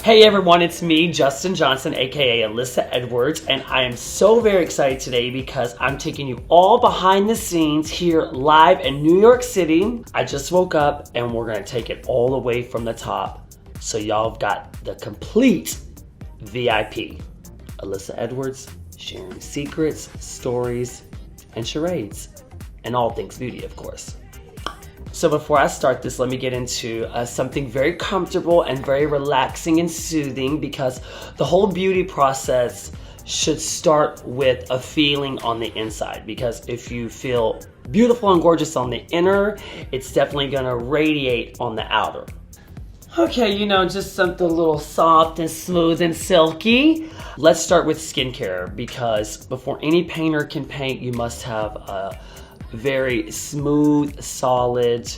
Hey everyone, it's me, Justin Johnson, aka Alyssa Edwards, and I am so very excited today because I'm taking you all behind the scenes here live in New York City. I just woke up and we're gonna take it all the way from the top. So y'all have got the complete VIP. Alyssa Edwards, sharing secrets, stories, and charades, and all things beauty, of course. So before I start this, let me get into something very comfortable and very relaxing and soothing, because the whole beauty process should start with a feeling on the inside, because if you feel beautiful and gorgeous on the inner, it's definitely gonna radiate on the outer. Okay, just something a little soft and smooth and silky. Let's start with skincare, because before any painter can paint, you must have a very smooth, solid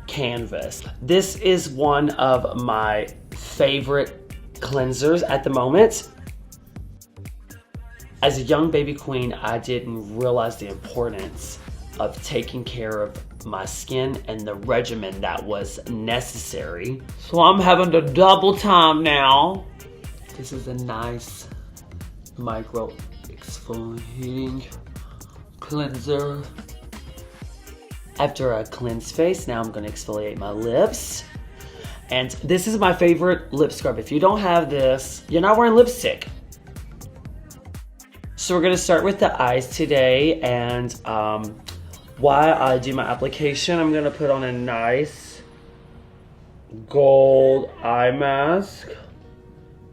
canvas. This is one of my favorite cleansers at the moment. As a young baby queen, I didn't realize the importance of taking care of my skin and the regimen that was necessary. So I'm having to double time now. This is a nice micro exfoliating cleanser. After I cleanse face, now I'm gonna exfoliate my lips. And this is my favorite lip scrub. If you don't have this, you're not wearing lipstick. So we're gonna start with the eyes today, and while I do my application, I'm gonna put on a nice gold eye mask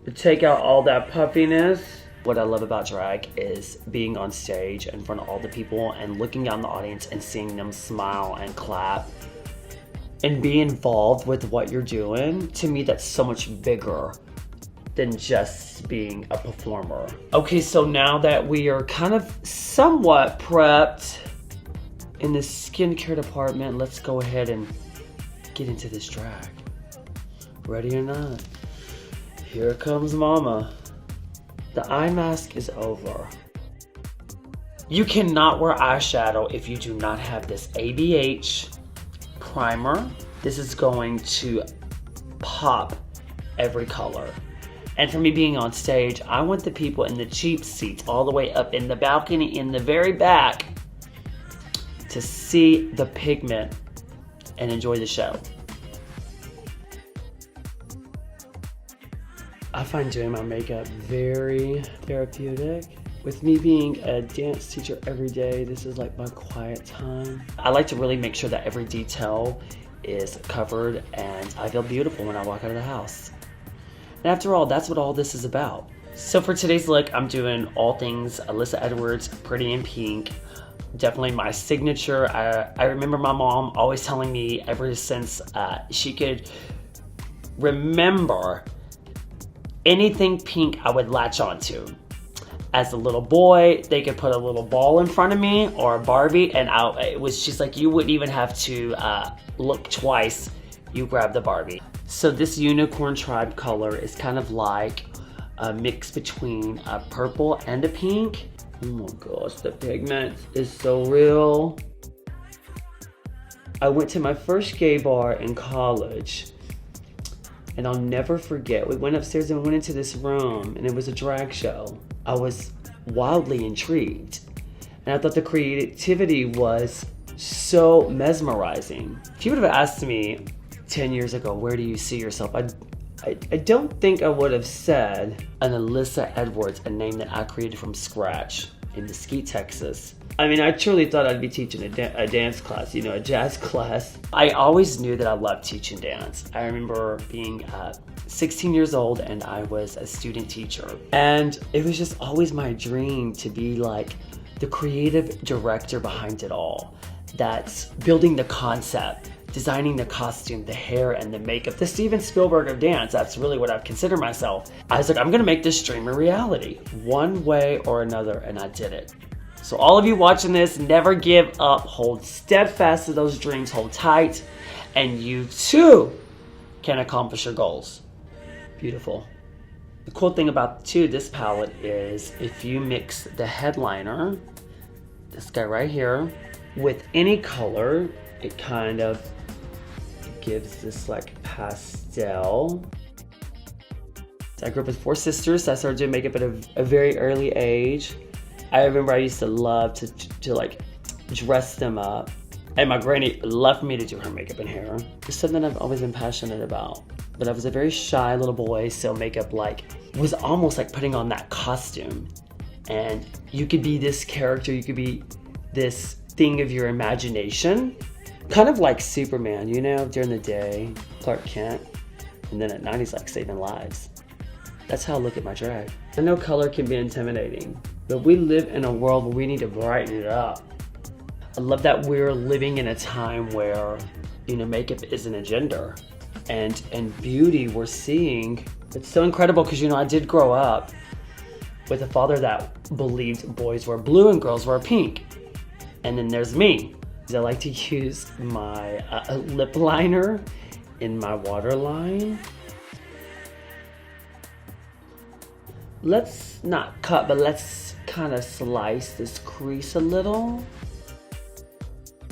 to take out all that puffiness. What I love about drag is being on stage in front of all the people and looking down the audience and seeing them smile and clap and be involved with what you're doing. To me, that's so much bigger than just being a performer. Okay, so now that we are kind of somewhat prepped in the skincare department, let's go ahead and get into this drag. Ready or not? Here comes mama. The eye mask is over. You cannot wear eyeshadow if you do not have this ABH primer. This is going to pop every color. And for me being on stage, I want the people in the cheap seats all the way up in the balcony in the very back to see the pigment and enjoy the show. I find doing my makeup very therapeutic. With me being a dance teacher every day, this is like my quiet time. I like to really make sure that every detail is covered and I feel beautiful when I walk out of the house. And after all, that's what all this is about. So for today's look, I'm doing all things Alyssa Edwards, Pretty in Pink. Definitely my signature. I remember my mom always telling me ever since she could remember, anything pink I would latch onto. As a little boy, they could put a little ball in front of me or a Barbie, and it was just like you wouldn't even have to look twice. You grab the Barbie. So this unicorn tribe color is kind of like a mix between a purple and a pink. Oh my gosh, the pigment is so real. I went to my first gay bar in college, and I'll never forget, we went upstairs and went into this room, and it was a drag show. I was wildly intrigued, and I thought the creativity was so mesmerizing. If you would have asked me 10 years ago, where do you see yourself? I don't think I would have said an Alyssa Edwards, a name that I created from scratch in Mesquite, Texas. I mean, I truly thought I'd be teaching a dance class, a jazz class. I always knew that I loved teaching dance. I remember being 16 years old and I was a student teacher. And it was just always my dream to be like the creative director behind it all. That's building the concept, designing the costume, the hair, and the makeup. The Steven Spielberg of dance, that's really what I've considered myself. I was like, I'm gonna make this dream a reality, one way or another, and I did it. So all of you watching this, never give up, hold steadfast to those dreams, hold tight, and you too can accomplish your goals. Beautiful. The cool thing about this palette is if you mix the headliner, this guy right here, with any color, it kind of gives this like pastel. I grew up with 4 sisters, so I started doing makeup at a very early age. I remember I used to love to like dress them up. And my granny loved me to do her makeup and hair. It's something I've always been passionate about. But I was a very shy little boy, so makeup was almost like putting on that costume. And you could be this character, you could be this thing of your imagination. Kind of like Superman, you know, during the day, Clark Kent. And then at night he's like saving lives. That's how I look at my drag. I know color can be intimidating, but we live in a world where we need to brighten it up. I love that we're living in a time where, you know, makeup isn't a gender. And beauty we're seeing, it's so incredible because, you know, I did grow up with a father that believed boys were blue and girls were pink. And then there's me. I like to use my lip liner in my waterline. Let's not cut, but let's kind of slice this crease a little.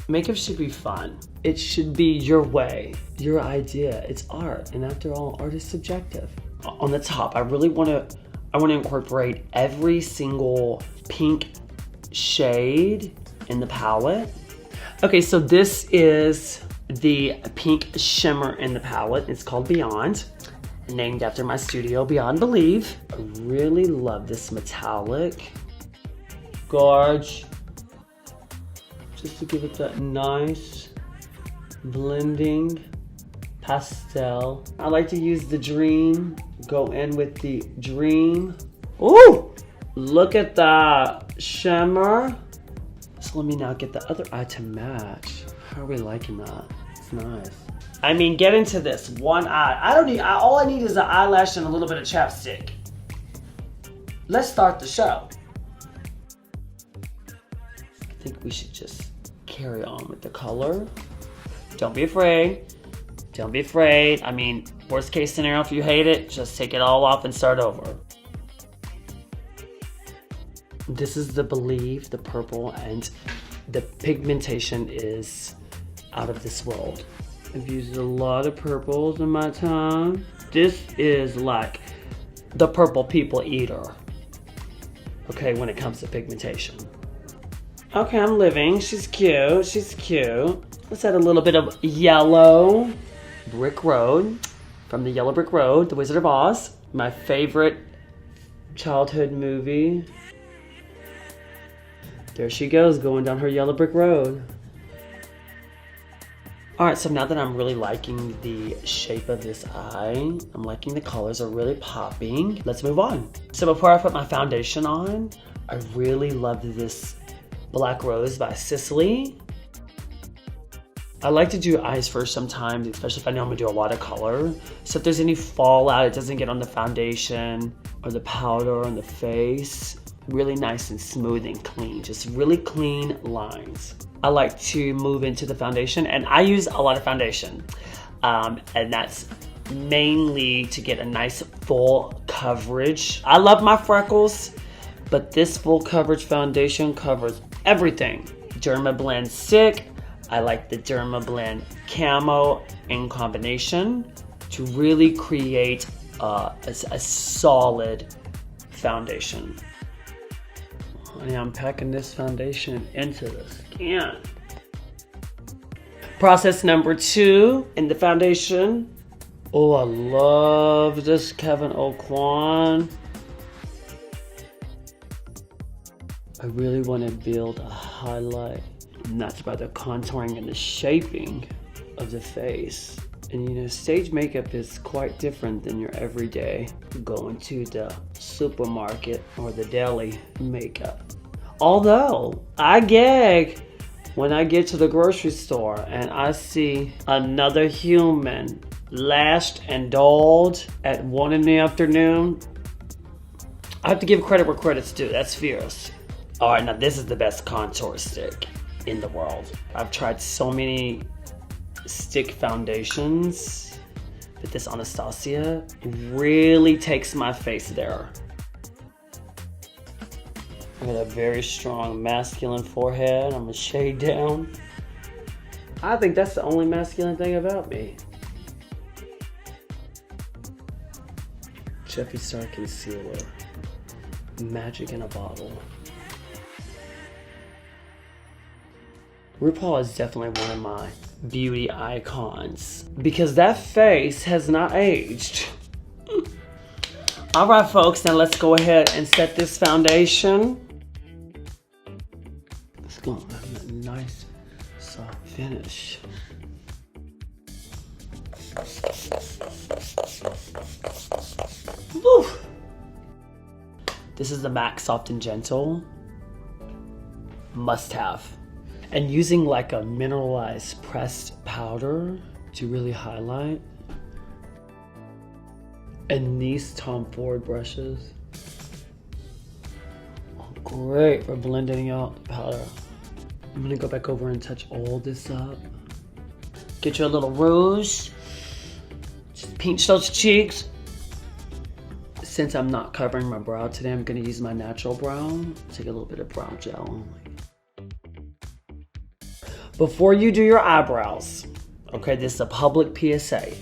Makeup should be fun. It should be your way, your idea. It's art, and after all, art is subjective. On the top, I want to incorporate every single pink shade in the palette. Okay, so this is the pink shimmer in the palette. It's called Beyond, named after my studio, Beyond Believe. I really love this metallic. Gorge. Just to give it that nice blending pastel. I like to use the Dream, go in with the Dream. Ooh, look at that shimmer. So let me now get the other eye to match. How are we liking that? It's nice. I mean, get into this one eye. All I need is an eyelash and a little bit of chapstick. Let's start the show. I think we should just carry on with the color. Don't be afraid. Don't be afraid. I mean, worst case scenario, if you hate it, just take it all off and start over. This is the Believe, the purple, and the pigmentation is out of this world. I've used a lot of purples in my time. This is like the purple people eater. Okay, when it comes to pigmentation. Okay, I'm living. She's cute. She's cute. Let's add a little bit of yellow. Brick Road. From the Yellow Brick Road, The Wizard of Oz. My favorite childhood movie. There she goes, going down her yellow brick road. All right, so now that I'm really liking the shape of this eye, I'm liking the colors are really popping. Let's move on. So before I put my foundation on, I really love this Black Rose by Cicely. I like to do eyes first sometimes, especially if I know I'm gonna do a lot of color. So if there's any fallout, it doesn't get on the foundation or the powder on the face. Really nice and smooth and clean, just really clean lines. I like to move into the foundation, and I use a lot of foundation. And that's mainly to get a nice full coverage. I love my freckles, but this full coverage foundation covers everything. Dermablend Stick. I like the Dermablend Camo in combination to really create a solid foundation. And I'm packing this foundation into the skin. Process number 2 in the foundation. Oh, I love this Kevin Aucoin. I really want to build a highlight, and that's by the contouring and the shaping of the face. And you know, stage makeup is quite different than your everyday going to the supermarket or the deli makeup. Although, I gag when I get to the grocery store and I see another human lashed and dolled at 1 in the afternoon. I have to give credit where credit's due. That's fierce. All right, now this is the best contour stick in the world. I've tried so many stick foundations, but this Anastasia really takes my face there. I got a very strong masculine forehead. I'm a shade down. I think that's the only masculine thing about me. Jeffree Star concealer. Magic in a bottle. RuPaul is definitely one of my beauty icons because that face has not aged. All right, folks, now let's go ahead and set this foundation. Let's go have a nice soft finish. Woo. This is the MAC Soft and Gentle. Must have. And using like a mineralized pressed powder to really highlight. And these Tom Ford brushes are great for blending out the powder. I'm gonna go back over and touch all this up. Get you a little rouge. Just pinch those cheeks. Since I'm not covering my brow today, I'm gonna use my natural brow. Take a little bit of brow gel. Before you do your eyebrows, okay, this is a public PSA.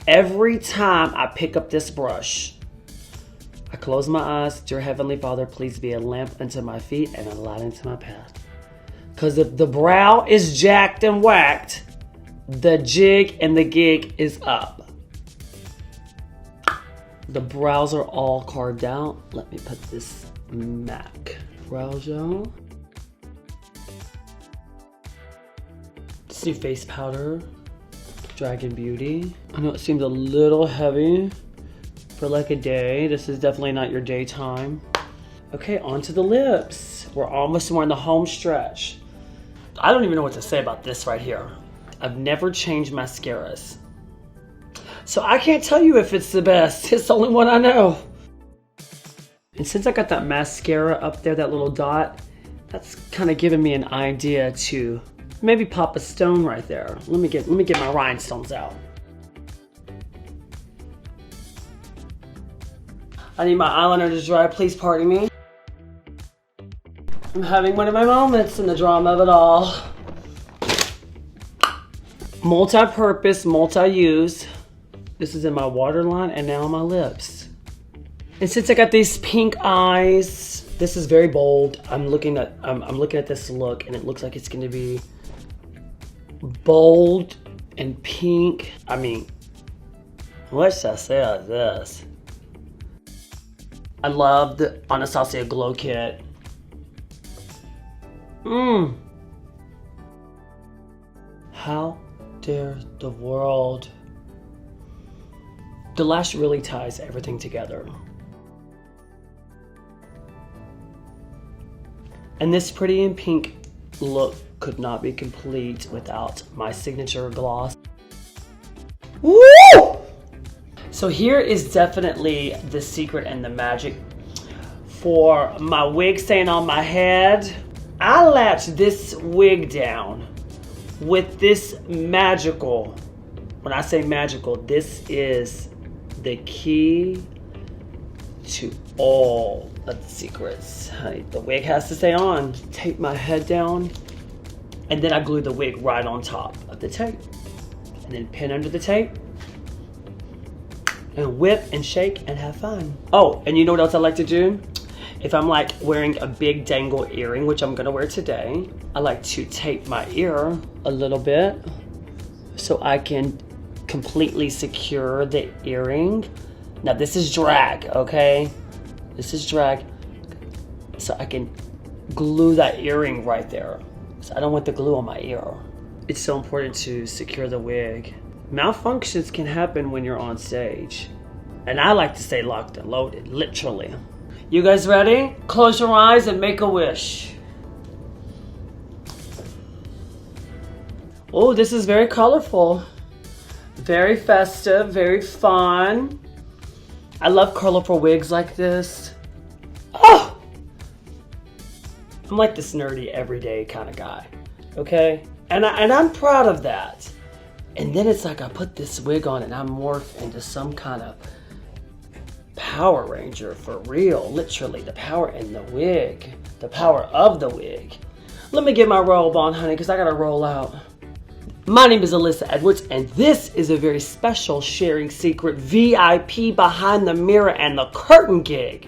Every time I pick up this brush, I close my eyes. Dear Heavenly Father, please be a lamp unto my feet and a light unto my path. Because if the brow is jacked and whacked, the jig and the gig is up. The brows are all carved out. Let me put this MAC brow gel. This new face powder, Dragon Beauty. I know it seems a little heavy for like a day. This is definitely not your daytime. Okay, on to the lips. We're almost in the home stretch. I don't even know what to say about this right here. I've never changed mascaras, so I can't tell you if it's the best. It's the only one I know. And since I got that mascara up there, that little dot, that's kind of giving me an idea to maybe pop a stone right there. Let me get my rhinestones out. I need my eyeliner to dry. Please pardon me. I'm having one of my moments in the drama of it all. Multi-purpose, multi-use. This is in my waterline and now on my lips. And since I got these pink eyes, this is very bold. I'm looking at this look and it looks like it's gonna be bold and pink. I mean, what should I say of this? I love the Anastasia Glow Kit. How dare the world? The lash really ties everything together. And this pretty and pink look could not be complete without my signature gloss. Woo! So here is definitely the secret and the magic for my wig staying on my head. I latched this wig down with this magical, when I say magical, this is the key to all of the secrets. Honey, the wig has to stay on. Tape my head down, and then I glue the wig right on top of the tape. And then pin under the tape, and whip and shake and have fun. Oh, and you know what else I like to do? If I'm like wearing a big dangle earring, which I'm gonna wear today, I like to tape my ear a little bit so I can completely secure the earring. Now this is drag, okay? This is drag. So I can glue that earring right there. So I don't want the glue on my ear. It's so important to secure the wig. Malfunctions can happen when you're on stage. And I like to stay locked and loaded, literally. You guys ready? Close your eyes and make a wish. Oh, this is very colorful. Very festive, very fun. I love colorful wigs like this. Oh! I'm like this nerdy, everyday kind of guy, okay? And I'm proud of that. And then it's like I put this wig on and I morph into some kind of Power Ranger for real. Literally, the power in the wig. The power of the wig. Let me get my robe on, honey, because I gotta roll out. My name is Alyssa Edwards, and this is a very special Sharing Secret VIP behind the mirror and the curtain gig.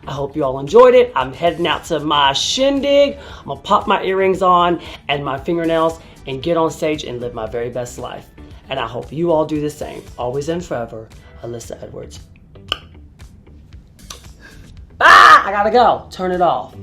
I hope you all enjoyed it. I'm heading out to my shindig. I'm gonna pop my earrings on and my fingernails and get on stage and live my very best life. And I hope you all do the same. Always and forever, Alyssa Edwards. Ah, I gotta go. Turn it off.